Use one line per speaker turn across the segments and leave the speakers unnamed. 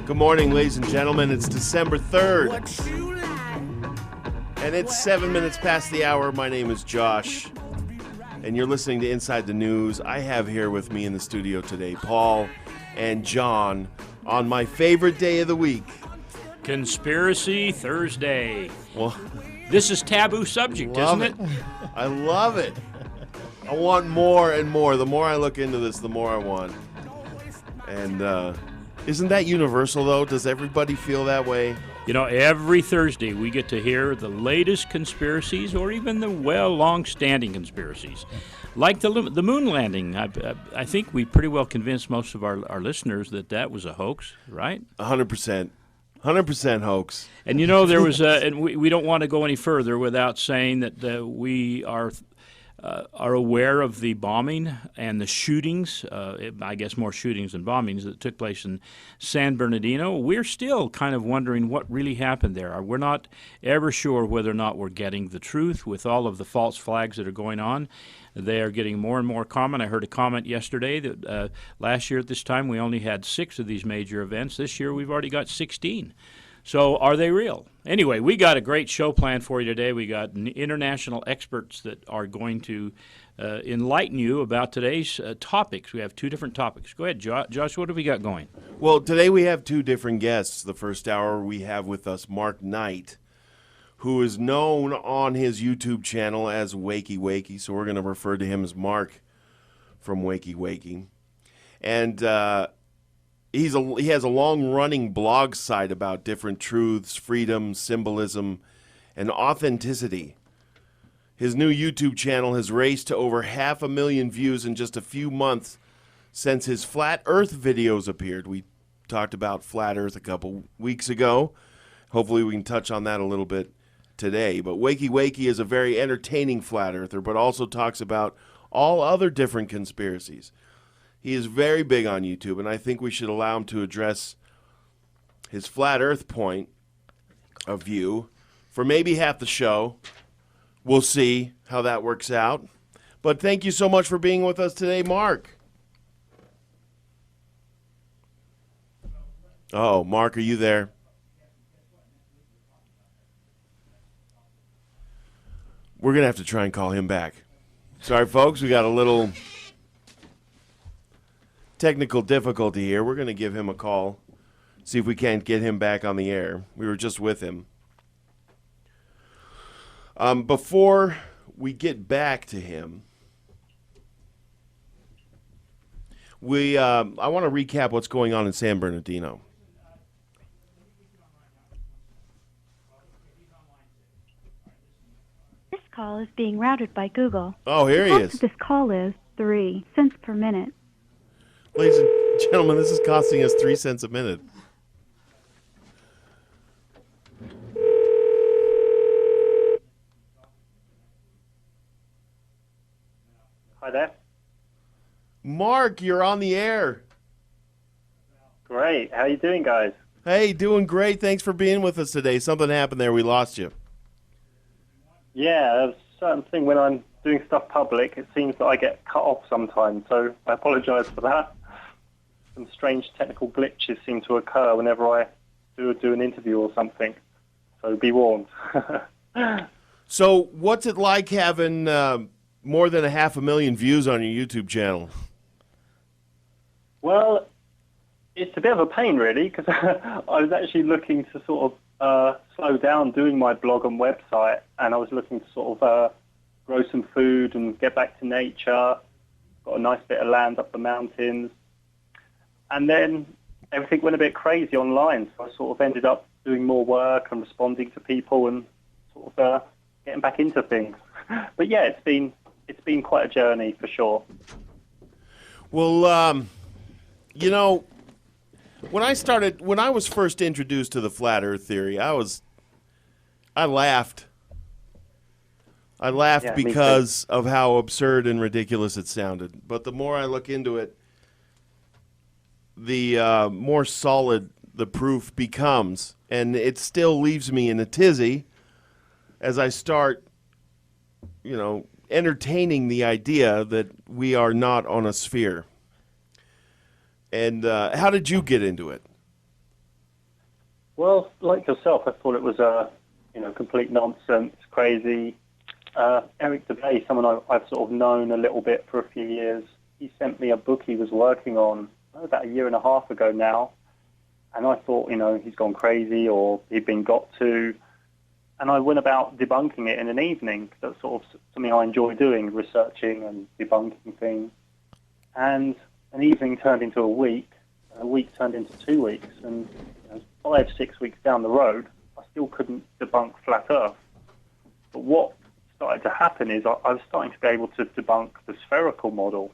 Good morning, ladies and gentlemen. It's December 3rd, and it's 7 minutes past the hour. My name is Josh, and you're listening to Inside the News. I have here with me in the studio today Paul and John on my favorite day of the week,
Conspiracy Thursday.
Well,
this is taboo subject, isn't it?
I love it. I want more and more. The more I look into this, the more I want. And isn't that universal, though? Does everybody feel that way?
You know, every Thursday we get to hear the latest conspiracies or even the long-standing conspiracies. Like the moon landing. I think we pretty well convinced most of our listeners that was a hoax, right?
100%. 100% hoax.
And you know, there was and we don't want to go any further without saying that we are aware of the bombing and the shootings, I guess more shootings than bombings that took place in San Bernardino. We're still kind of wondering what really happened there. We're not ever sure whether or not we're getting the truth with all of the false flags that are going on. They are getting more and more common. I heard a comment yesterday that last year at this time we only had 6 of these major events. This year we've already got 16. So are they real? Anyway, we got a great show planned for you today. We got international experts that are going to enlighten you about today's topics. We have 2 different topics. Go ahead, Josh, what have we got going?
Well, today we have 2 different guests. The first hour we have with us Mark Knight, who is known on his YouTube channel as WaykiWayki, so we're going to refer to him as Mark from WaykiWayki. And he has a long-running blog site about different truths, freedom, symbolism, and authenticity. His new YouTube channel has raced to over 500,000 views in just a few months since his Flat Earth videos appeared. We talked about Flat Earth a couple weeks ago. Hopefully we can touch on that a little bit today. But WaykiWayki is a very entertaining Flat Earther, but also talks about all other different conspiracies. He is very big on YouTube, and I think we should allow him to address his Flat Earth point of view for maybe half the show. We'll see how that works out. But thank you so much for being with us today, Mark. Oh, Mark, are you there? We're going to have to try and call him back. Sorry, folks, we got a little technical difficulty here. We're going to give him a call, see if we can't get him back on the air. We were just with him. Before we get back to him, I want to recap what's going on in San Bernardino.
This call is being routed by Google.
Oh, here he is.
This call is 3 cents per minute.
Ladies and gentlemen, this is costing us 3 cents a minute.
Hi there.
Mark, you're on the air.
Great. How you doing, guys?
Hey, doing great. Thanks for being with us today. Something happened there. We lost you.
Yeah, there's a certain thing when I'm doing stuff public, it seems that I get cut off sometimes, so I apologize for that. Some strange technical glitches seem to occur whenever I do an interview or something, so be warned.
So what's it like having more than 500,000 views on your YouTube channel?
Well, it's a bit of a pain, really, because I was actually looking to sort of slow down doing my blog and website, and I was looking to sort of grow some food and get back to nature. Got a nice bit of land up the mountains. And then everything went a bit crazy online. So I sort of ended up doing more work and responding to people and sort of getting back into things. But yeah, it's been quite a journey for sure.
Well, you know, when I was first introduced to the flat Earth theory, I laughed. I laughed
Yeah,
because of how absurd and ridiculous it sounded. But the more I look into it, the more solid the proof becomes. And it still leaves me in a tizzy as I start, entertaining the idea that we are not on a sphere. And how did you get into it?
Well, like yourself, I thought it was complete nonsense, crazy. Eric DeBay, someone I've sort of known a little bit for a few years, he sent me a book he was working on about a year and a half ago now. And I thought, he's gone crazy or he'd been got to. And I went about debunking it in an evening. That's sort of something I enjoy doing, researching and debunking things. And an evening turned into a week turned into 2 weeks. And 5-6 weeks down the road, I still couldn't debunk flat Earth. But what started to happen is I was starting to be able to debunk the spherical model.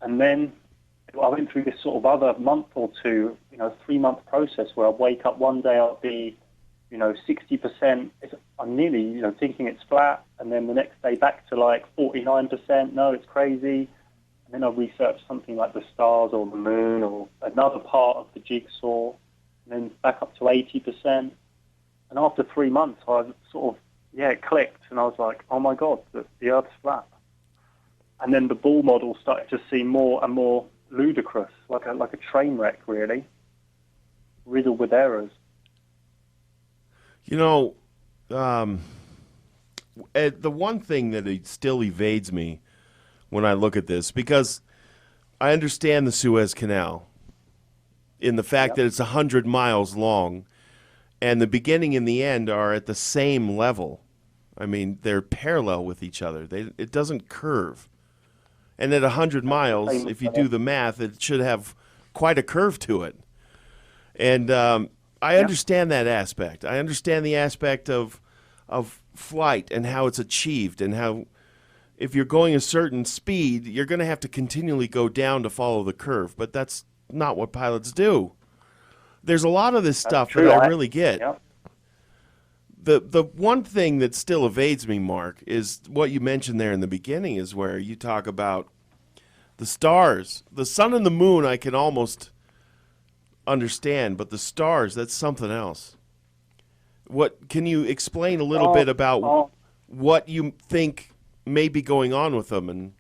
And then I went through this sort of other month or two, 3-month process where I'd wake up one day, I'd be, 60%, I'm nearly, thinking it's flat, and then the next day back to like 49%, no, it's crazy. And then I'd research something like the stars or the moon or another part of the jigsaw, and then back up to 80%. And after 3 months, I sort of, it clicked, and I was like, oh my God, the Earth's flat. And then the Bull model started to seem more and more ludicrous, like a train wreck, really, riddled with errors.
The one thing that still evades me when I look at this, because I understand the Suez Canal in the fact that it's 100 miles long, and the beginning and the end are at the same level. I mean, they're parallel with each other. It doesn't curve. And at 100 miles, if you do the math, it should have quite a curve to it. And I understand that aspect. I understand the aspect of flight and how it's achieved, and how if you're going a certain speed, you're going to have to continually go down to follow the curve. But that's not what pilots do. There's a lot of this stuff that I really get.
Yeah.
The one thing that still evades me, Mark, is what you mentioned there in the beginning, is where you talk about the stars. The sun and the moon I can almost understand, but the stars, that's something else. Can you explain a little bit about what you think may be going on with them and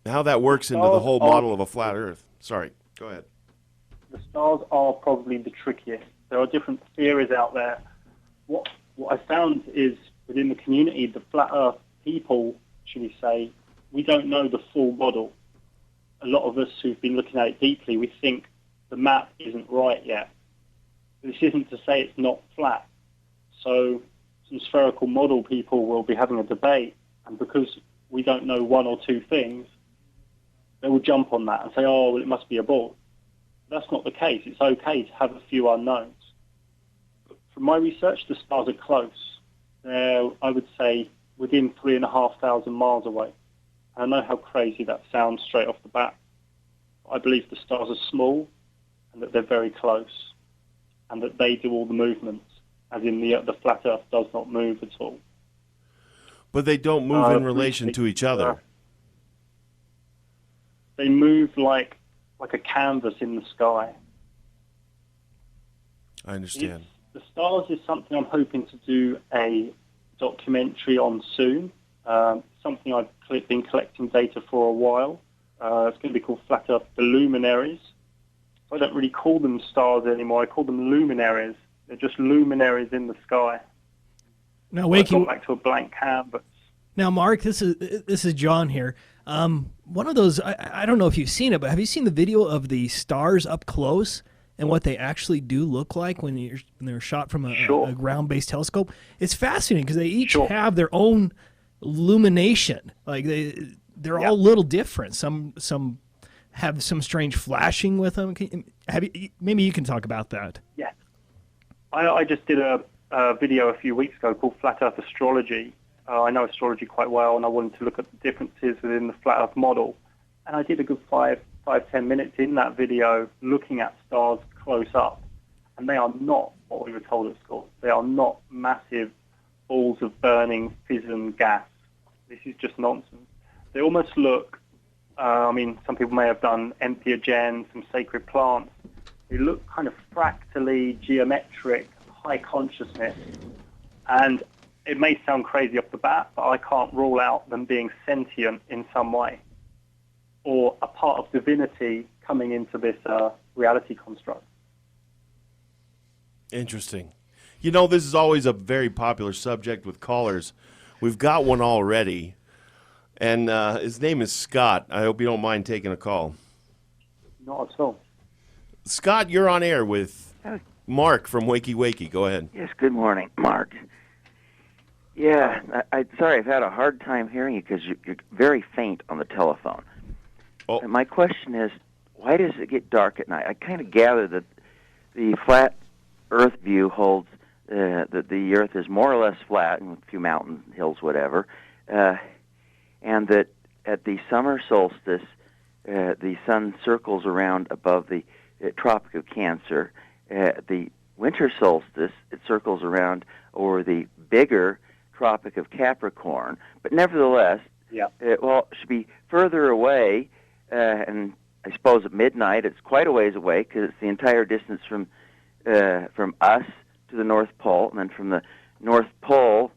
how that works into the whole model of a flat Earth? Sorry, go ahead.
The stars are probably the trickiest. There are different theories out there. What I found is within the community, the flat Earth people, should we say, we don't know the full model. A lot of us who've been looking at it deeply, we think the map isn't right yet. This isn't to say it's not flat. So some spherical model people will be having a debate, and because we don't know one or two things, they will jump on that and say, oh, well, it must be a ball. That's not the case. It's okay to have a few unknowns. But from my research, the stars are close. They're, I would say, within 3,500 miles away. And I know how crazy that sounds straight off the bat. I believe the stars are small and that they're very close and that they do all the movements, as in the flat Earth does not move at all.
But they don't move in relation to each other.
They move like a canvas in the sky.
I understand.
The stars is something I'm hoping to do a documentary on soon. Something I've been collecting data for a while. It's going to be called Flat Earth The Luminaries. I don't really call them stars anymore. I call them luminaries. They're just luminaries in the sky.
Now, Wakey,
I've gone back to a blank canvas.
Now, Mark, this is John here. One of those, I don't know if you've seen it, but have you seen the video of the stars up close and what they actually do look like when they're shot from a ground-based telescope? It's fascinating because they each have their own illumination. Like they're all a little different. Some have some strange flashing with them? Maybe you can talk about that.
Yeah. I just did a video a few weeks ago called Flat Earth Astrology. I know astrology quite well, and I wanted to look at the differences within the Flat Earth model. And I did a good 5-10 minutes in that video looking at stars close up. And they are not what we were told at school. They are not massive balls of burning fission gas. This is just nonsense. They almost look, some people may have done entheogens, some sacred plants. They look kind of fractally geometric, high consciousness. And it may sound crazy off the bat, but I can't rule out them being sentient in some way, or a part of divinity coming into this reality construct.
Interesting. You know, this is always a very popular subject with callers. We've got one already, and his name is Scott. I hope you don't mind taking a call.
Not at all.
Scott, you're on air with Mark from WaykiWayki. Go ahead.
Yes, good morning, Mark. Yeah, sorry, I've had a hard time hearing you because you're very faint on the telephone.
Oh.
And my question is, why does it get dark at night? I kind of gather that the flat Earth view holds that the Earth is more or less flat, and a few mountains, hills, whatever, and that at the summer solstice, the sun circles around above the Tropic of Cancer. At the winter solstice, it circles around over the bigger Tropic of Capricorn. But nevertheless, it should be further away, and I suppose at midnight it's quite a ways away because it's the entire distance from us to the North Pole, and then from the North Pole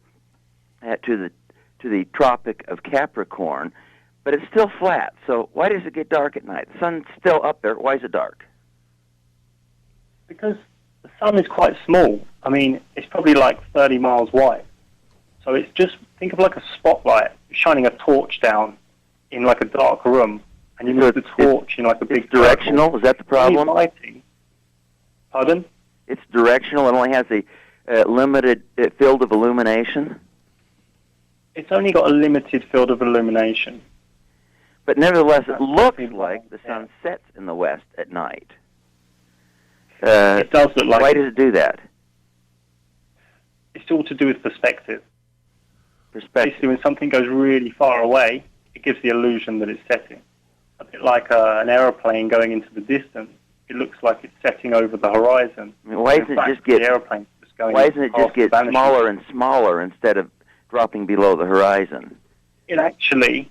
to the Tropic of Capricorn. But it's still flat. So why does it get dark at night? The sun's still up there. Why is it dark?
Because the sun is quite small. I mean, it's probably like 30 miles wide. So it's just, think of like a spotlight shining a torch down in like a dark room, and you move the torch in like a big
directional.
circle.
Is that the problem?
Pardon?
It's directional. It only has a limited field of illumination.
It's only got a limited field of illumination.
But nevertheless, it looks like the sun sets in the west at night.
It does look like.
Why does it do that?
It's all to do with perspective.
Perspective.
Basically, when something goes really far away, it gives the illusion that it's setting. A bit like an aeroplane going into the distance. It looks like it's setting over the horizon.
I mean, why doesn't it just get smaller and smaller instead of dropping below the horizon?
It actually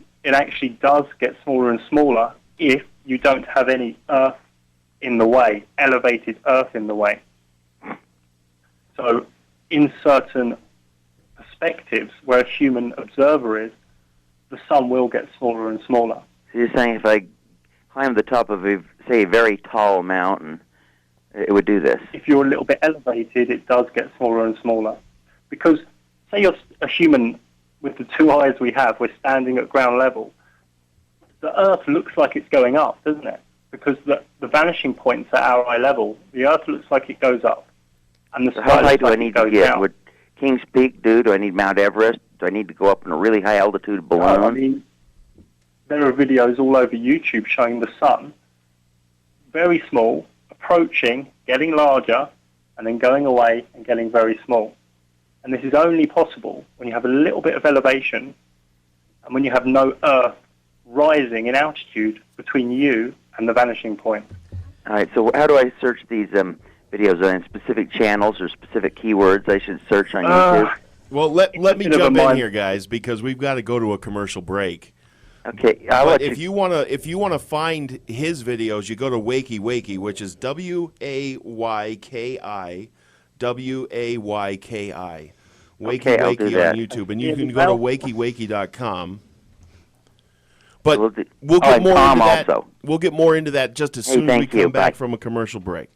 does get smaller and smaller if you don't have any Earth in the way, elevated Earth in the way. So in certain perspectives where a human observer is, the sun will get smaller and smaller.
So you're saying if I climb the top of a very tall mountain, it would do this? If
you're a little bit elevated, it does get smaller and smaller. Because say you're a human with the two eyes we have, we're standing at ground level, the Earth looks like it's going up, doesn't it? Because the vanishing point's at our eye level. The Earth looks like it goes up. And the
so how high do I need to get?
Down.
Would Kings Peak do? Do I need Mount Everest? Do I need to go up in a really high altitude balloon?
I mean, there are videos all over YouTube showing the sun, very small, approaching, getting larger, and then going away and getting very small. And this is only possible when you have a little bit of elevation and when you have no Earth rising in altitude between you and the vanishing point.
All right, so how do I search these videos? Are in specific channels or specific keywords I should search on YouTube?
Well, let me jump in here, guys, because we've got to go to a commercial break.
Okay,
if you wanna find his videos, you go to WaykiWayki, which is WaykiWayki. WaykiWayki on YouTube, and you can go to WaykiWayki.com. But we'll get more into that. Also. We'll get more into that just as soon as we come back from a commercial break.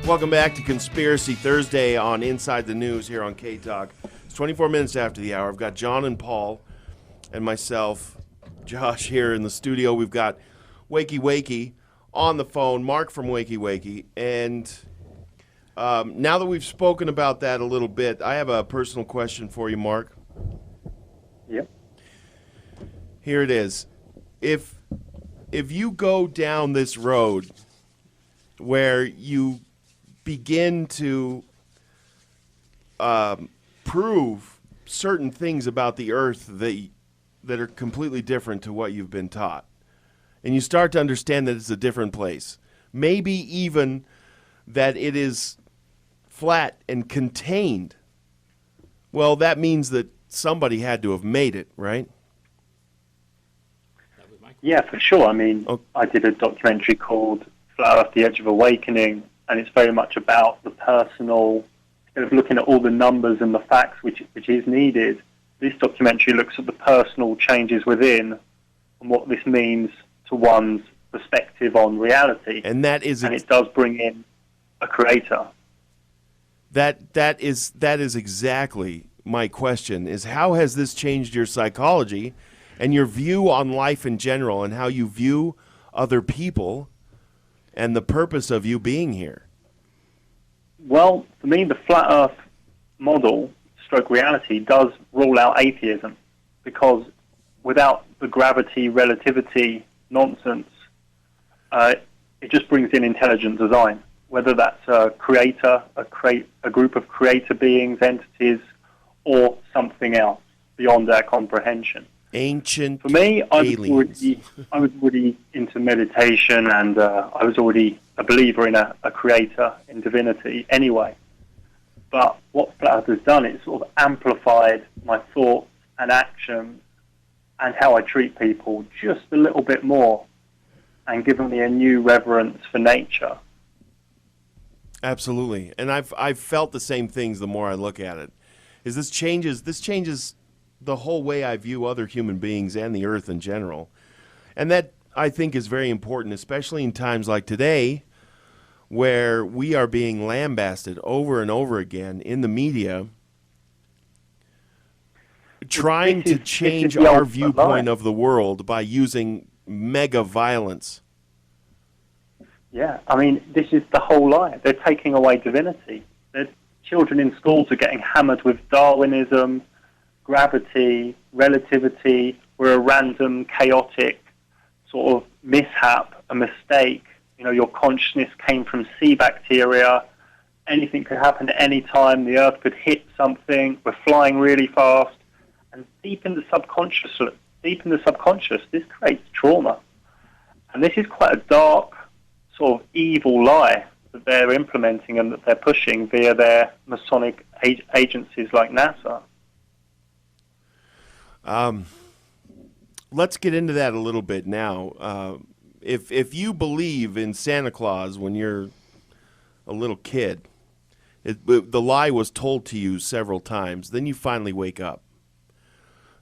Welcome back to Conspiracy Thursday on Inside the News here on K-Talk. It's 24 minutes after the hour. I've got John and Paul and myself Josh here in the studio. We've got WaykiWayki on the phone, Mark from WaykiWayki. And now that we've spoken about that a little bit, I have a personal question for you, Mark.
Yep.
Here it is. If you go down this road where you begin to prove certain things about the earth that are completely different to what you've been taught, and you start to understand that it's a different place, maybe even that it is flat and contained, well, that means that somebody had to have made it, right?
Yeah, for sure. I mean, I did a documentary called Flat Earth, The Edge of Awakening, and it's very much about the personal, instead of looking at all the numbers and the facts which is needed. This documentary looks at the personal changes within and what this means to one's perspective on reality.
And
it does bring in a creator.
That is exactly my question, is how has this changed your psychology and your view on life in general, and how you view other people and the purpose of you being here?
Well, for me, the flat Earth model, stroke reality, does rule out atheism, because without the gravity, relativity nonsense, it just brings in intelligent design, whether that's a creator, a group of creator beings, entities, or something else beyond our comprehension.
Ancient
For me, I
aliens.
was already into meditation, and I was already a believer in a creator, in divinity anyway. But what Flat Earth has done, it's sort of amplified my thoughts and actions and how I treat people just a little bit more, and given me a new reverence for nature.
Absolutely. And I've felt the same things the more I look at it. This changes the whole way I view other human beings and the earth in general. And that, I think, is very important, especially in times like today, where we are being lambasted over and over again in the media, trying to change our viewpoint of the world by using mega violence.
Yeah, I mean, this is the whole lie. They're taking away divinity. Children in schools are getting hammered with Darwinism, gravity, relativity. We're a random, chaotic sort of mishap, a mistake. You know, your consciousness came from sea bacteria. Anything could happen at any time. The Earth could hit something. We're flying really fast. And deep in the subconscious, this creates trauma. And this is quite a dark, sort of evil lie that they're implementing and that they're pushing via their Masonic agencies like NASA.
Let's get into that a little bit now. If you believe in Santa Claus when you're a little kid, the lie was told to you several times, then you finally wake up.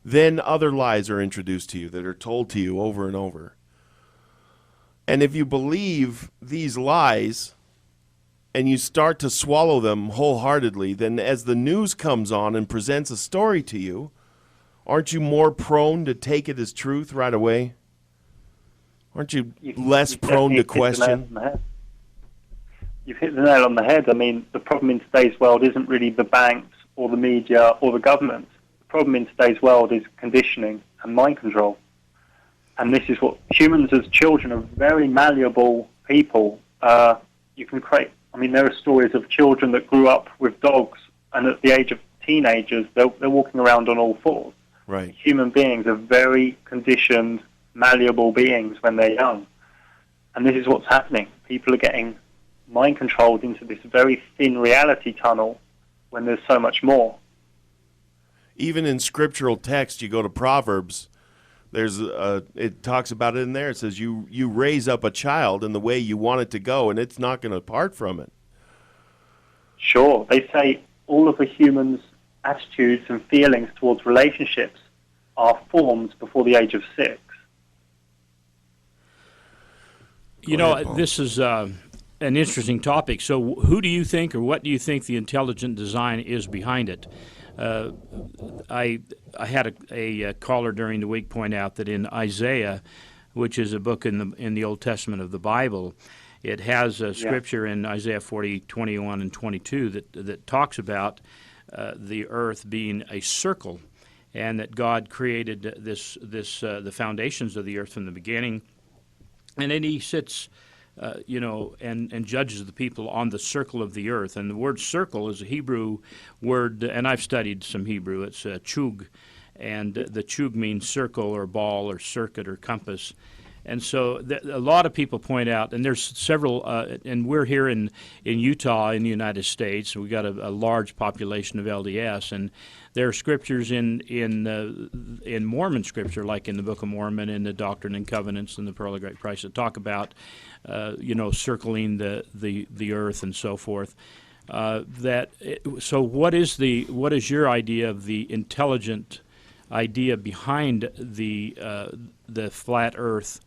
Then other lies are introduced to you that are told to you over and over. And if you believe these lies and you start to swallow them wholeheartedly, then as the news comes on and presents a story to you, aren't you more prone to take it as truth right away? Aren't you less prone to question?
You've hit the nail on the head. I mean, the problem in today's world isn't really the banks or the media or the government. The problem in today's world is conditioning and mind control. And this is what humans as children are very malleable people. You can create, I mean, there are stories of children that grew up with dogs, and at the age of teenagers, they're walking around on all fours.
Right.
Human beings are very conditioned, malleable beings when they're young. And this is what's happening. People are getting mind controlled into this very thin reality tunnel when there's so much more.
Even in scriptural text, you go to Proverbs, it talks about it in there. It says you raise up a child in the way you want it to go, and it's not going to part from it.
Sure. They say all of the humans' attitudes and feelings towards relationships are formed before the age of 6.
You know, this is an interesting topic. So who do you think, or what do you think the intelligent design is behind it? I had a caller during the week point out that in Isaiah, which is a book in the Old Testament of the Bible, it has a scripture in Isaiah 40:21 and 22 that talks about the earth being a circle, and that God created the foundations of the earth from the beginning, and then He sits, and judges the people on the circle of the earth. And the word "circle" is a Hebrew word, and I've studied some Hebrew. It's chug, and the chug means circle or ball or circuit or compass. And so a lot of people point out, and there's several, and we're here in Utah in the United States. We've got a large population of LDS, and there are scriptures in Mormon scripture, like in the Book of Mormon, in the Doctrine and Covenants, and the Pearl of Great Price, that talk about, circling the earth and so forth. So what is your idea of the intelligent idea behind the flat Earth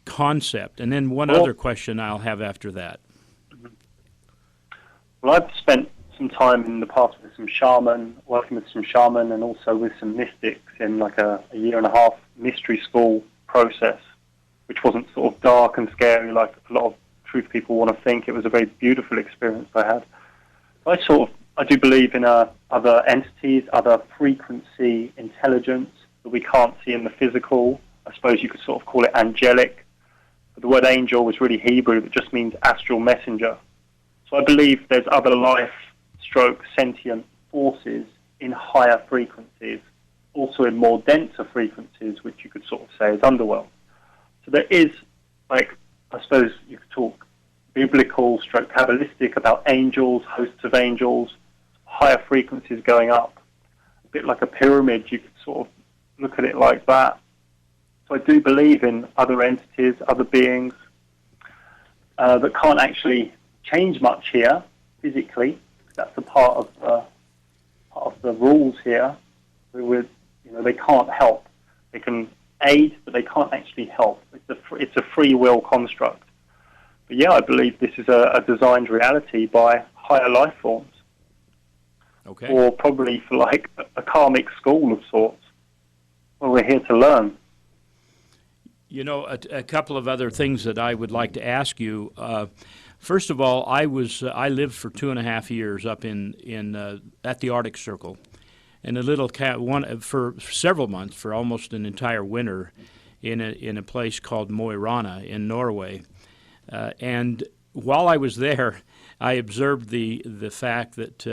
concept? And then one other question I'll have after that.
Well, I've spent some time in the past with working with some shaman, and also with some mystics in like a 1.5-year mystery school process, which wasn't sort of dark and scary like a lot of truth people want to think. It was a very beautiful experience I had. I do believe in other entities, other frequency intelligence that we can't see in the physical. I suppose you could sort of call it angelic. But the word angel was really Hebrew. That just means astral messenger. So I believe there's other life/sentient forces in higher frequencies, also in more denser frequencies, which you could sort of say is underworld. So there is, I suppose you could talk biblical/Kabbalistic about angels, hosts of angels, higher frequencies going up. A bit like a pyramid, you could sort of look at it like that. So I do believe in other entities, other beings that can't actually change much here physically. That's a part of the rules here. They can't help. They can aid, but they can't actually help. It's a free will construct. But yeah, I believe this is a designed reality by higher life forms.
Okay.
Or probably for like a karmic school of sorts, where we're here to learn.
A couple of other things that I would like to ask you. First of all, I lived for 2.5 years up at the Arctic Circle, in a little for several months, for almost an entire winter, in a place called Mo i Rana in Norway. And while I was there, I observed the fact that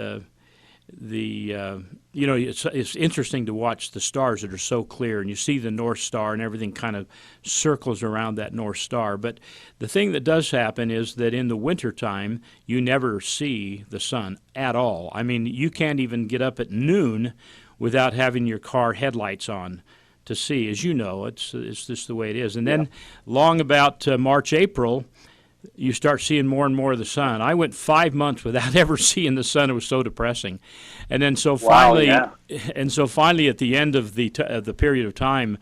it's interesting to watch the stars that are so clear, and you see the North Star, and everything kind of circles around that North Star. But the thing that does happen is that in the wintertime, you never see the sun at all. I mean, you can't even get up at noon without having your car headlights on to see. As you know, it's just the way it is. And then long about March, April, you start seeing more and more of the sun. I went 5 months without ever seeing the sun. It was so depressing. And then finally at the end of the period of time,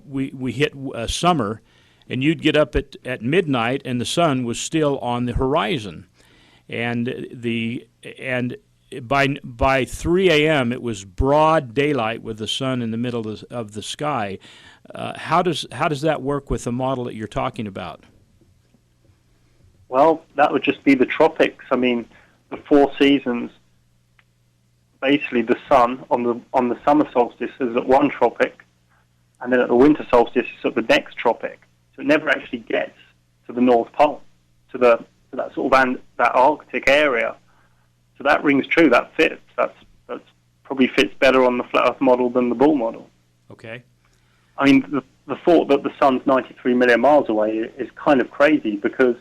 we hit summer, and you'd get up at midnight, and the sun was still on the horizon, and by 3 a.m. it was broad daylight with the sun in the middle of the sky. How does that work with the model that you're talking about?
Well, that would just be the tropics. I mean, the 4 seasons. Basically, the sun on the summer solstice is at one tropic, and then at the winter solstice it's at the next tropic. So it never actually gets to the North Pole, to that sort of that Arctic area. So that rings true. That fits. That's probably fits better on the flat Earth model than the Bull model.
Okay.
I mean, the thought that the sun's 93 million miles away is kind of crazy, because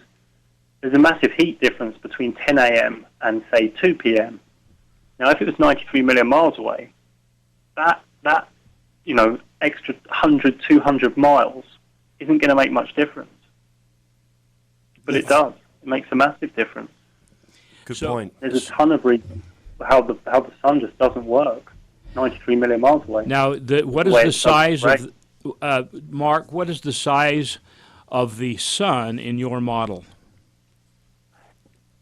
there's a massive heat difference between 10 a.m. and, say, 2 p.m. Now, if it was 93 million miles away, that extra 100, 200 miles isn't going to make much difference. But it does. It makes a massive difference.
Good point.
There's a ton of reasons for how the sun just doesn't work 93 million miles away.
Now, what is the size of Mark? What is the size of the sun in your model?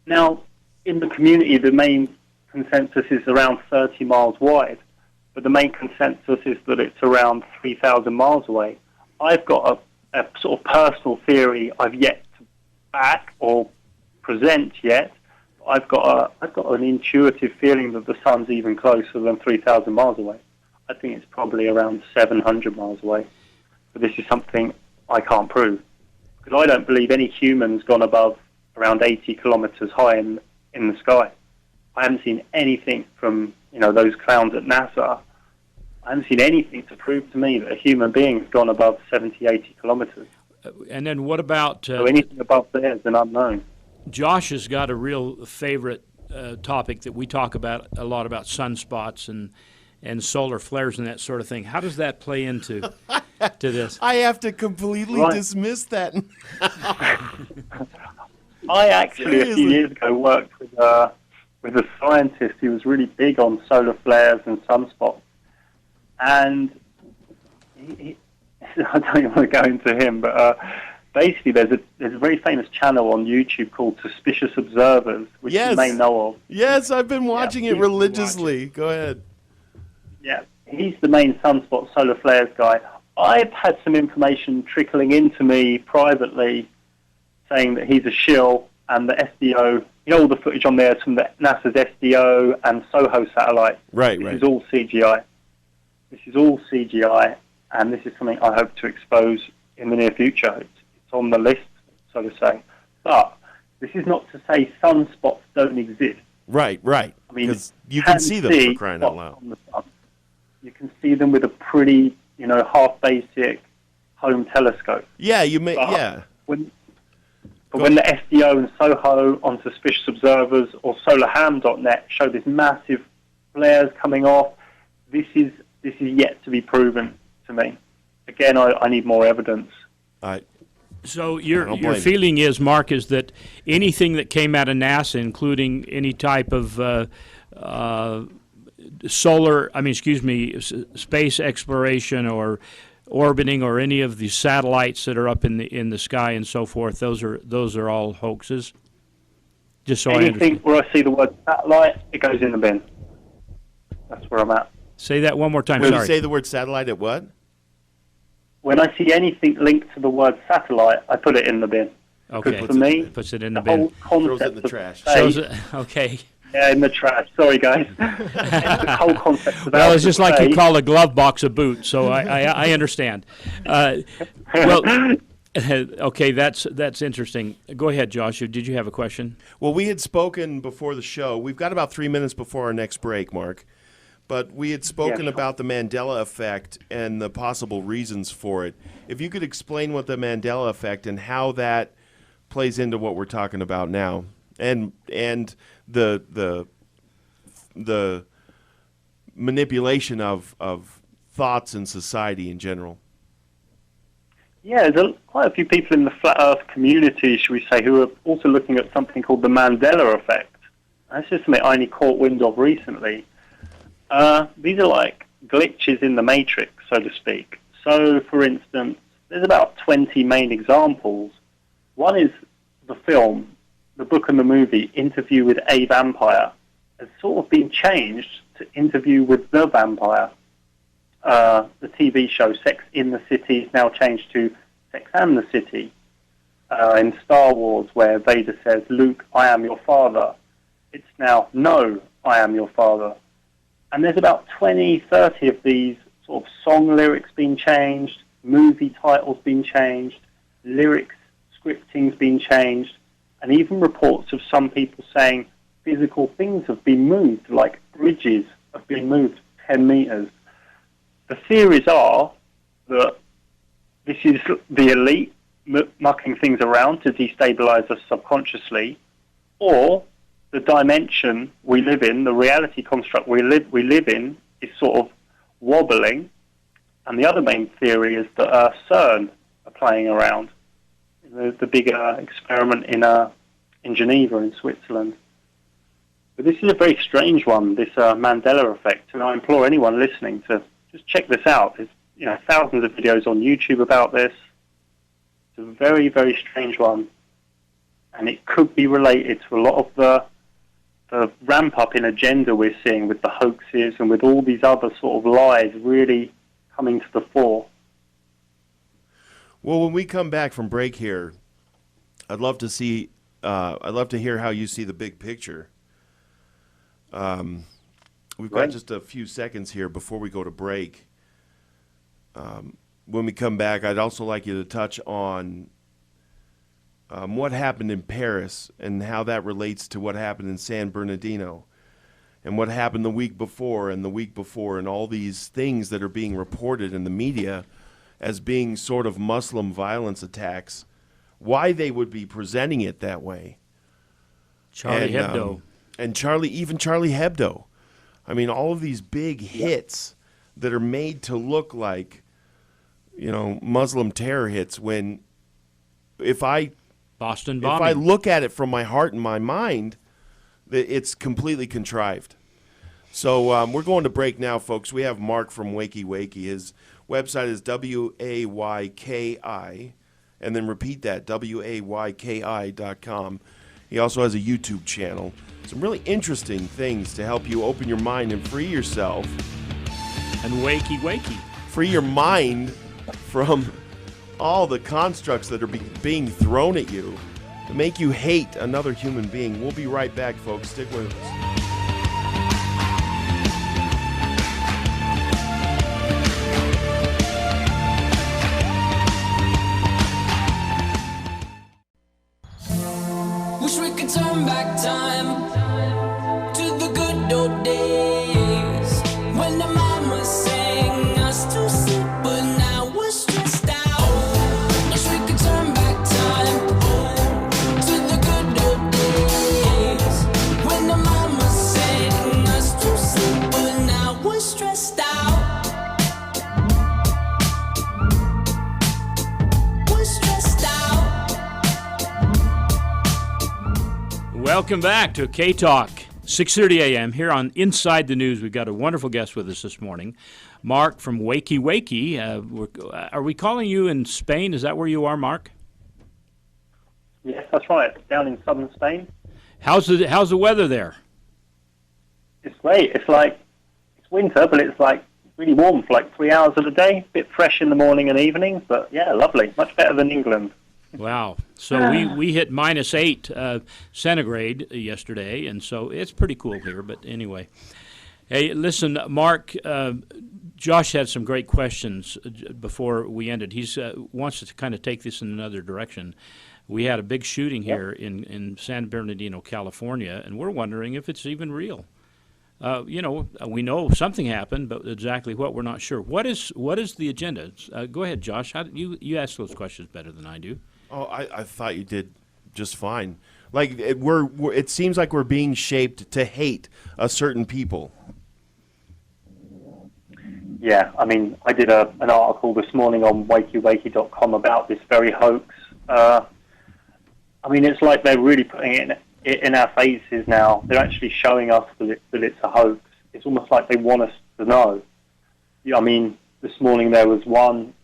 Now, in the community, the main consensus is around 30 miles wide, but the main consensus is that it's around 3,000 miles away. I've got a sort of personal theory I've yet to back or present yet. I've got an intuitive feeling that the sun's even closer than 3,000 miles away. I think it's probably around 700 miles away. But this is something I can't prove, because I don't believe any human's gone above around 80 kilometers high in the sky. I haven't seen anything from those clowns at NASA. I haven't seen anything to prove to me that a human being has gone above 70, 80 kilometers.
And then what about...
so anything above there is an unknown.
Josh has got a real favorite topic that we talk about a lot, about sunspots and solar flares and that sort of thing. How does that play into to this?
I have to completely dismiss that.
I actually, a few years ago, worked with a scientist who was really big on solar flares and sunspots. And I don't even want to go into him, but basically there's a very famous channel on YouTube called Suspicious Observers, which you may know of.
Yes, I've been watching it religiously. Go ahead.
Yeah, he's the main sunspot solar flares guy. I've had some information trickling into me privately saying that he's a shill, and the SDO, all the footage on there is from the NASA's SDO and SOHO satellites.
Right.
This is all CGI. This is all CGI, and this is something I hope to expose in the near future. It's on the list, so to say. But this is not to say sunspots don't exist.
Right. I mean, because you can see them, for crying out loud.
On the sun. You can see them with a pretty, half basic home telescope.
Yeah, you may.
When the SDO and SOHO on Suspicious Observers or SolarHam.net show this massive flares coming off, this is yet to be proven to me. Again, I need more evidence.
So your feeling is, Mark, is that anything that came out of NASA, including any type of space exploration or orbiting or any of the satellites that are up in the sky and so forth, those are all hoaxes? Just so I understand.
Anything where I see the word satellite, it goes in the bin. That's where I'm at.
Say that one more time.
When
Sorry.
you say the word satellite, at what?
When I see anything linked to the word satellite, I put it in the bin.
Okay.
For me,
puts it in the bin.
Throws it in the trash.
Okay.
Yeah, in the trash. Sorry, guys. The whole concept of
well, it's just like you call a glove box a boot, so I understand. Okay, that's interesting. Go ahead, Josh. Did you have a question?
Well, we had spoken before the show. We've got about 3 minutes before our next break, Mark. But we had spoken about the Mandela effect and the possible reasons for it. If you could explain what the Mandela effect and how that plays into what we're talking about now, and the manipulation of thoughts in society in general.
Yeah, there's quite a few people in the flat Earth community, should we say, who are also looking at something called the Mandela effect. That's just something I only caught wind of recently. These are like glitches in the matrix, so to speak. So, for instance, there's about 20 main examples. One is the film, the book and the movie, Interview with a Vampire, has sort of been changed to Interview with the Vampire. The TV show Sex in the City is now changed to Sex and the City. In Star Wars, where Vader says, Luke, I am your father, it's now, no, I am your father. And there's about 20, 30 of these sort of song lyrics being changed, movie titles being changed, lyrics, scripting's been changed, and even reports of some people saying physical things have been moved, like bridges have been moved 10 meters. The theories are that this is the elite mucking things around to destabilize us subconsciously, or the dimension we live in, the reality construct we live in, is sort of wobbling. And the other main theory is that CERN are playing around. The big experiment in Geneva, in Switzerland. But this is a very strange one, this Mandela effect, and I implore anyone listening to just check this out. There's thousands of videos on YouTube about this. It's a very, very strange one, and it could be related to a lot of the the ramp up in agenda we're seeing with the hoaxes and with all these other sort of lies really coming to the fore.
Well, when we come back from break here, I'd love to see. I'd love to hear how you see the big picture. We've got just a few seconds here before we go to break. When we come back, I'd also like you to touch on what happened in Paris and how that relates to what happened in San Bernardino and what happened the week before and the week before and all these things that are being reported in the media as being sort of Muslim violence attacks, why they would be presenting it that way.
Charlie Hebdo.
And Charlie Hebdo. I mean, all of these big hits that are made to look like, Muslim terror hits when
Boston bombing.
If I look at it from my heart and my mind, it's completely contrived. So we're going to break now, folks. We have Mark from WaykiWayki. His website is WaykiWayki, and then repeat that, WaykiWayki.com. He also has a YouTube channel. Some really interesting things to help you open your mind and free yourself.
And WaykiWayki.
Free your mind from all the constructs that are being thrown at you to make you hate another human being. We'll be right back, folks. Stick with us.
Wish we could turn back time to the good old days when the mama sang us to sleep, but now we're stressed out. Wish we could turn back time to the good old days when the mama sang us to sleep, but now we're stressed out. We're stressed out.
Welcome back to K-Talk, 6:30 a.m. here on Inside the News. We've got a wonderful guest with us this morning, Mark from WaykiWayki. Are we calling you in Spain? Is that where you are, Mark?
Yes, that's right. Down in southern Spain.
How's the weather there?
It's great. It's winter, but it's like really warm for like 3 hours of the day. A bit fresh in the morning and evenings, but yeah, lovely. Much better than England.
Wow. So we hit -8 centigrade yesterday, and so it's pretty cool here. But anyway, hey, listen, Mark, Josh had some great questions before we ended. He wants to kind of take this in another direction. We had a big shooting here in San Bernardino, California, and we're wondering if it's even real. We know something happened, but exactly what, we're not sure. What is the agenda? Go ahead, Josh. You ask those questions better than I do.
Oh, I thought you did just fine. Like it seems like we're being shaped to hate a certain people.
Yeah, I mean, I did an article this morning on WaykiWayki.com about this very hoax. I mean, it's like they're really putting it in our faces now. They're actually showing us that it's a hoax. It's almost like they want us to know. Yeah, I mean, this morning there was one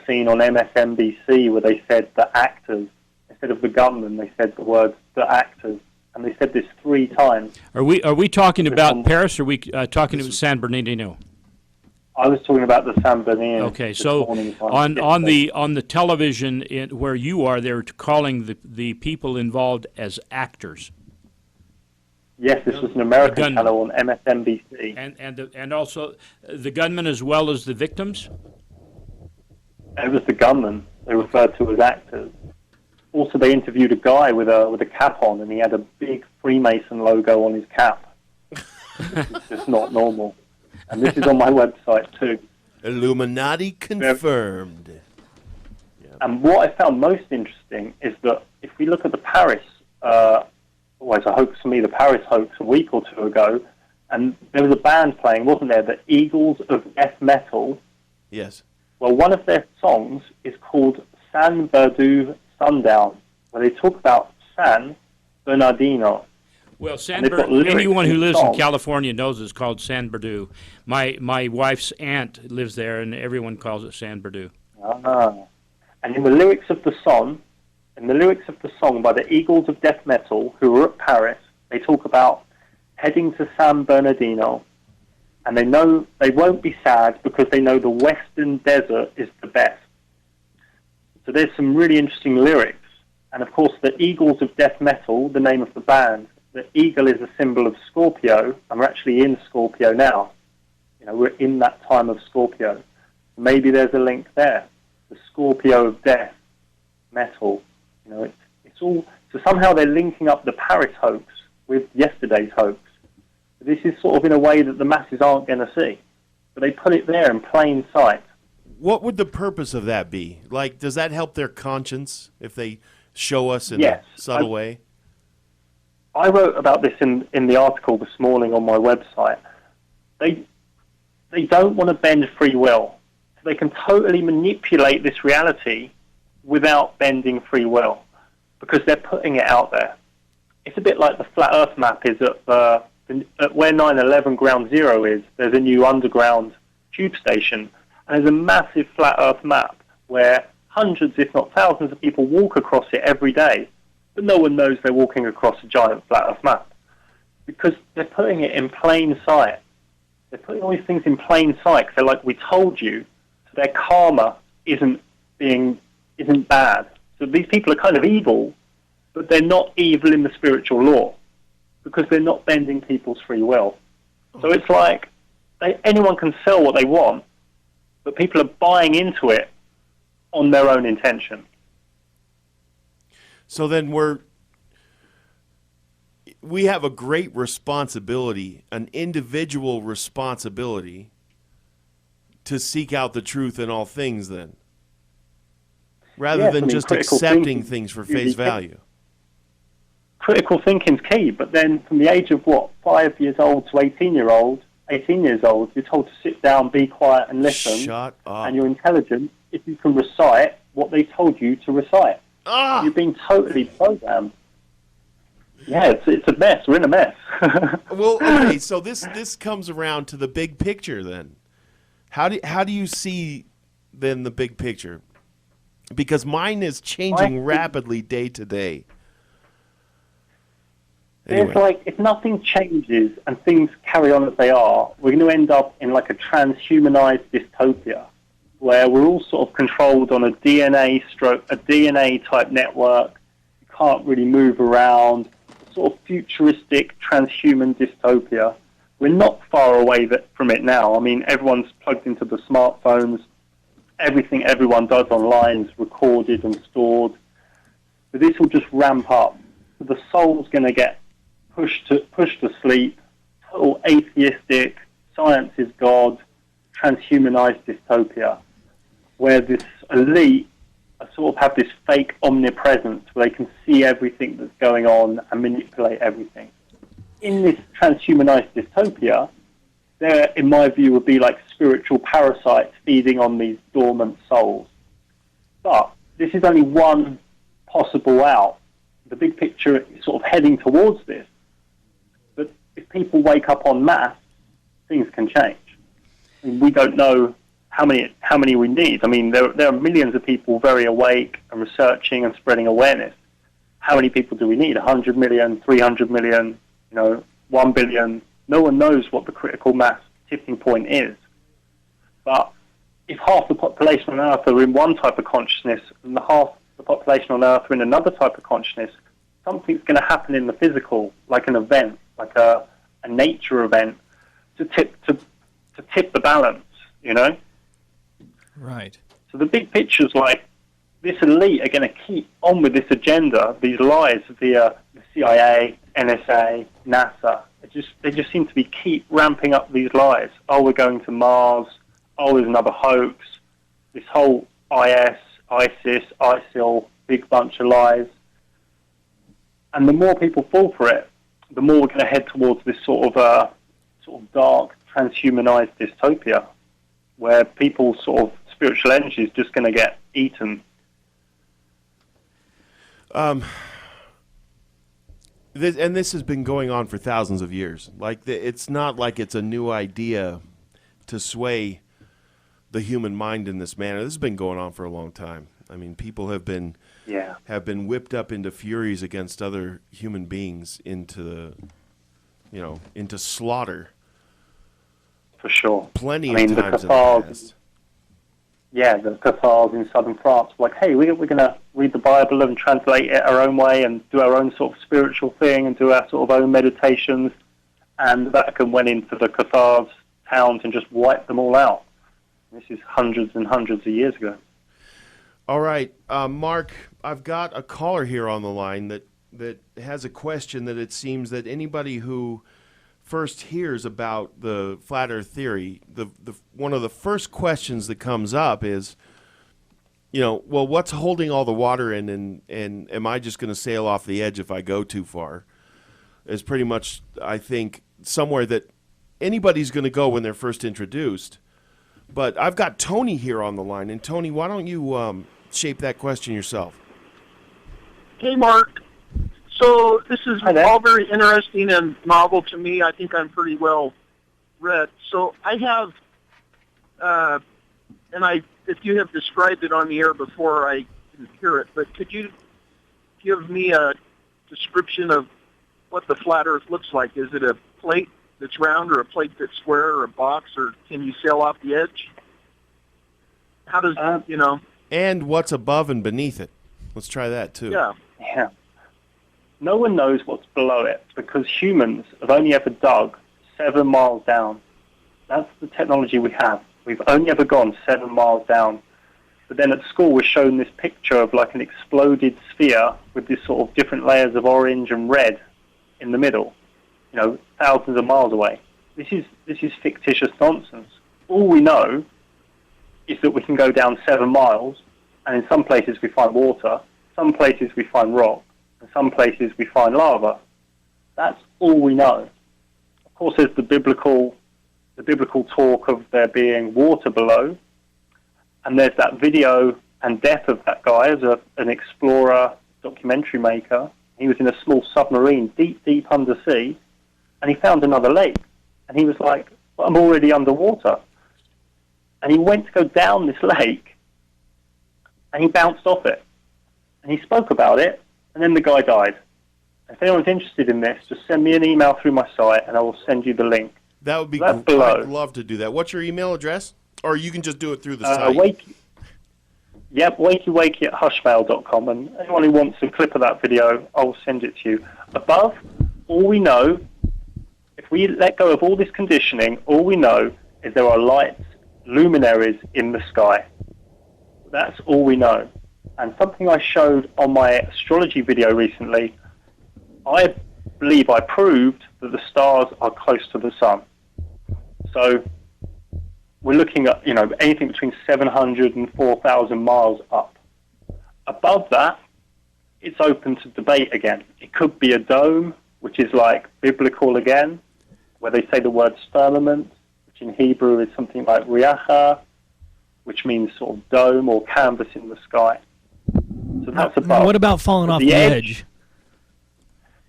scene on MSNBC where they said the actors, instead of the government, they said the word the actors, and they said this 3 times.
Are we talking about Paris, or are we talking about San Bernardino?
I was talking about the San Bernardino.
Okay, so on the television where you are, they're calling the people involved as actors.
Yes, this was an American channel on MSNBC.
And also the gunmen as well as the victims?
It was the gunmen they referred to as actors. Also, they interviewed a guy with a cap on, and he had a big Freemason logo on his cap. It's just not normal. And this is on my website too.
Illuminati confirmed.
And what I found most interesting is that if we look at the Paris, it's a hoax for me, the Paris hoax a week or 2 ago, and there was a band playing, wasn't there, the Eagles of Death Metal.
Yes.
Well, one of their songs is called San Bernardino Sundown, where they talk about San Bernardino.
Well, anyone who lives in California knows it's called San Bernardino. My wife's aunt lives there, and everyone calls it San Bernardino.
And in the lyrics of the song by the Eagles of Death Metal, who were at Paris, They talk about heading to San Bernardino, and they know they won't be sad because they know the Western Desert is the best. So there's some really interesting lyrics. And of course, the Eagles of Death Metal, the name of the band, the eagle is a symbol of Scorpio, and we're actually in Scorpio now. You know, we're in that time of Scorpio. Maybe there's a link there. The Scorpio of Death Metal. You know, it's all... So somehow they're linking up the Paris hoax with yesterday's hoax. This is sort of in a way that the masses aren't going to see. But they put it there in plain sight.
What would the purpose of that be? Like, does that help their conscience if they show us in
Yes.
a subtle way?
I wrote about this in the article this morning on my website. They don't want to bend free will. So they can totally manipulate this reality without bending free will because they're putting it out there. It's a bit like the flat earth map is at where 9/11 Ground Zero is. There's a new underground tube station, and there's a massive flat earth map where hundreds, if not thousands, of people walk across it every day, but no one knows they're walking across a giant flat earth map because they're putting it in plain sight. They're putting all these things in plain sight. They're like, we told you, so their karma isn't bad. So these people are kind of evil, but they're not evil in the spiritual law because they're not bending people's free will. So it's like anyone can sell what they want, but people are buying into it on their own intention.
So then we have a great responsibility, an individual responsibility to seek out the truth in all things then, rather than just accepting things for face value.
Critical thinking's key, but then from the age of 5 years old to 18 years old, you're told to sit down, be quiet, and listen.
Shut up.
And you're intelligent if you can recite what they told you to recite. You're being totally programmed. Yeah, it's a mess. We're in a mess.
Well, okay, so this comes around to the big picture then. How do you see then the big picture? Because mine is changing rapidly day to day. Anyway.
It's like if nothing changes and things carry on as they are, we're going to end up in like a transhumanized dystopia where we're all sort of controlled on a DNA type network. You can't really move around. Sort of futuristic transhuman dystopia. We're not far away from it now. I mean, everyone's plugged into the smartphones. Everything everyone does online is recorded and stored. But this will just ramp up. So the soul's going to get pushed to sleep. Total atheistic, science is God, transhumanized dystopia, where this elite sort of have this fake omnipresence where they can see everything that's going on and manipulate everything. In this transhumanized dystopia, there, in my view, would be like spiritual parasites feeding on these dormant souls. But this is only one possible out. The big picture is sort of heading towards this. But if people wake up en masse, things can change. I mean, we don't know how many we need. I mean, there are millions of people very awake and researching and spreading awareness. How many people do we need? 100 million, 300 million, 1 billion? No one knows what the critical mass tipping point is. But if half the population on Earth are in one type of consciousness and half the population on Earth are in another type of consciousness, something's going to happen in the physical, like an event, like a nature event, to tip the balance,
Right.
So the big picture is like this elite are going to keep on with this agenda, these lies via the CIA, NSA, NASA. They just seem to keep ramping up these lies. Oh, we're going to Mars. Oh, there's another hoax. This whole IS, ISIS, ISIL, big bunch of lies. And the more people fall for it, the more we're going to head towards this sort of dark, transhumanized dystopia, where people's sort of spiritual energy is just going to get eaten.
This has been going on for thousands of years. It's not like it's a new idea to sway the human mind in this manner. This has been going on for a long time. I mean, people have been whipped up into furies against other human beings into slaughter.
For sure.
Plenty
of times
in the past.
Yeah, the Cathars in southern France were like, hey, we're going to read the Bible and translate it our own way and do our own sort of spiritual thing and do our sort of own meditations. And the Vatican went into the Cathars' towns and just wiped them all out. This is hundreds and hundreds of years ago.
All right, Mark, I've got a caller here on the line that has a question that it seems that anybody who first hears about the flat Earth theory, the one of the first questions that comes up is, well, what's holding all the water in, and am I just going to sail off the edge if I go too far? Is pretty much, I think, somewhere that anybody's going to go when they're first introduced. But I've got Tony here on the line, and Tony, why don't you shape that question yourself?
Hey, Mark. So this is all very interesting and novel to me. I think I'm pretty well read. So I have, if you have described it on the air before, I didn't hear it, but could you give me a description of what the flat Earth looks like? Is it a plate that's round or a plate that's square or a box, or can you sail off the edge? How does,
And what's above and beneath it? Let's try that, too.
Yeah. No one knows what's below it because humans have only ever dug 7 miles down. That's the technology we have. We've only ever gone 7 miles down. But then at school we're shown this picture of like an exploded sphere with this sort of different layers of orange and red in the middle, thousands of miles away. This is fictitious nonsense. All we know is that we can go down 7 miles, and in some places we find water, some places we find rock, and some places we find lava. That's all we know. Of course, there's the biblical talk of there being water below, and there's that video and death of that guy as an explorer, documentary maker. He was in a small submarine deep, deep undersea, and he found another lake. And he was like, well, I'm already underwater. And he went to go down this lake, and he bounced off it. And he spoke about it, and then the guy died. If anyone's interested in this, just send me an email through my site, and I will send you the link.
That would be
great.
I'd love to do that. What's your email address? Or you can just do it through the site.
WaykiWayki at hushmail.com, and anyone who wants a clip of that video, I'll send it to you. Above, all we know, if we let go of all this conditioning, all we know is there are lights, luminaries in the sky. That's all we know. And something I showed on my astrology video recently, I believe I proved that the stars are close to the sun. So we're looking at, anything between 700 and 4,000 miles up. Above that, it's open to debate again. It could be a dome, which is like biblical again, where they say the word firmament, which in Hebrew is something like riacha, which means sort of dome or canvas in the sky. So that's above.
What about falling off the edge?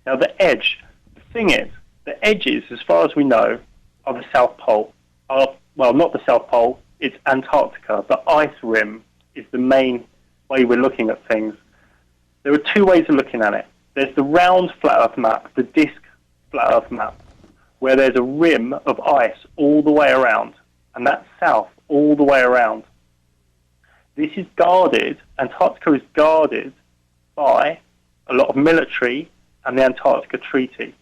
Now the edge, the thing is, the edges, as far as we know, are the South Pole. Well, not the South Pole, it's Antarctica. The ice rim is the main way we're looking at things. There are 2 ways of looking at it. There's the round flat Earth map, the disk flat Earth map, where there's a rim of ice all the way around, and that's south all the way around. This is guarded, Antarctica is guarded by a lot of military and the Antarctica Treaty.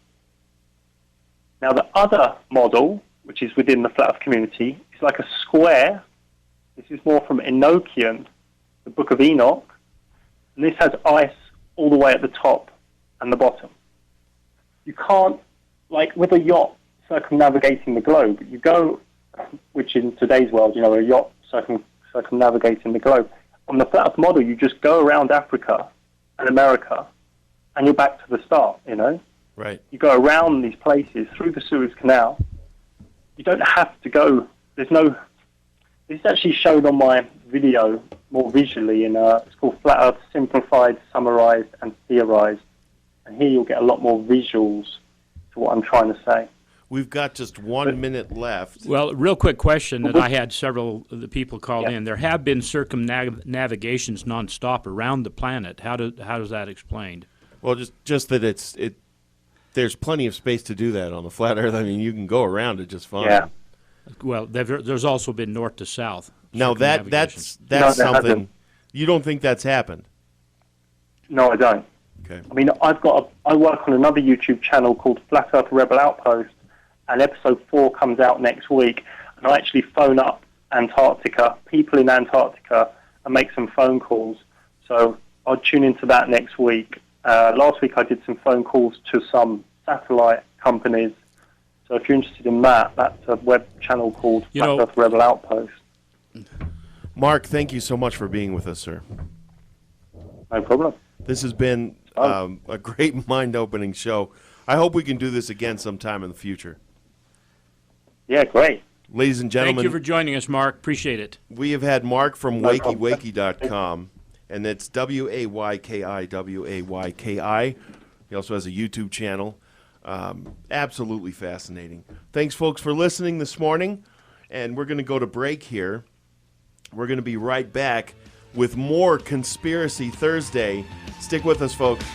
Now the other model, which is within the flat Earth community, is like a square. This is more from Enochian, the Book of Enoch, and this has ice all the way at the top and the bottom. You can't, like with a yacht circumnavigating the globe, you go, which in today's world, a yacht circumnavigating the globe. On the flat Earth model, you just go around Africa and America, and you're back to the start,
Right.
You go around these places through the Suez Canal. You don't have to go. This is actually shown on my video more visually it's called Flat Earth Simplified, Summarized, and Theorized. And here you'll get a lot more visuals to what I'm trying to say.
We've got just 1 minute left.
Well, real quick question that I had several of the people called in. There have been circumnavigations nonstop around the planet. How does that explained?
Well, just that there's plenty of space to do that on the flat Earth. I mean, you can go around it just fine.
Yeah.
Well, there's also been north to south.
Now that's
No,
something.
hasn't.
You don't think that's happened?
No, I don't.
Okay.
I mean, I work on another YouTube channel called Flat Earth Rebel Outpost, and episode 4 comes out next week. And I actually phone up Antarctica, people in Antarctica, and make some phone calls. So I'll tune into that next week. Last week I did some phone calls to some satellite companies. So if you're interested in that, that's a web channel called Flat Earth Rebel Outpost.
Mark, thank you so much for being with us, sir.
No problem.
This has been a great mind-opening show. I hope we can do this again sometime in the future.
Yeah, great.
Ladies and gentlemen,
Thank you for joining us, Mark. Appreciate it.
we have had Mark from
No problem.
WaykiWayki.com, and it's WaykiWayki. He also has a YouTube channel. Absolutely fascinating. Thanks, folks, for listening this morning, and we're going to go to break here. We're going to be right back with more Conspiracy Thursday. Stick with us, folks.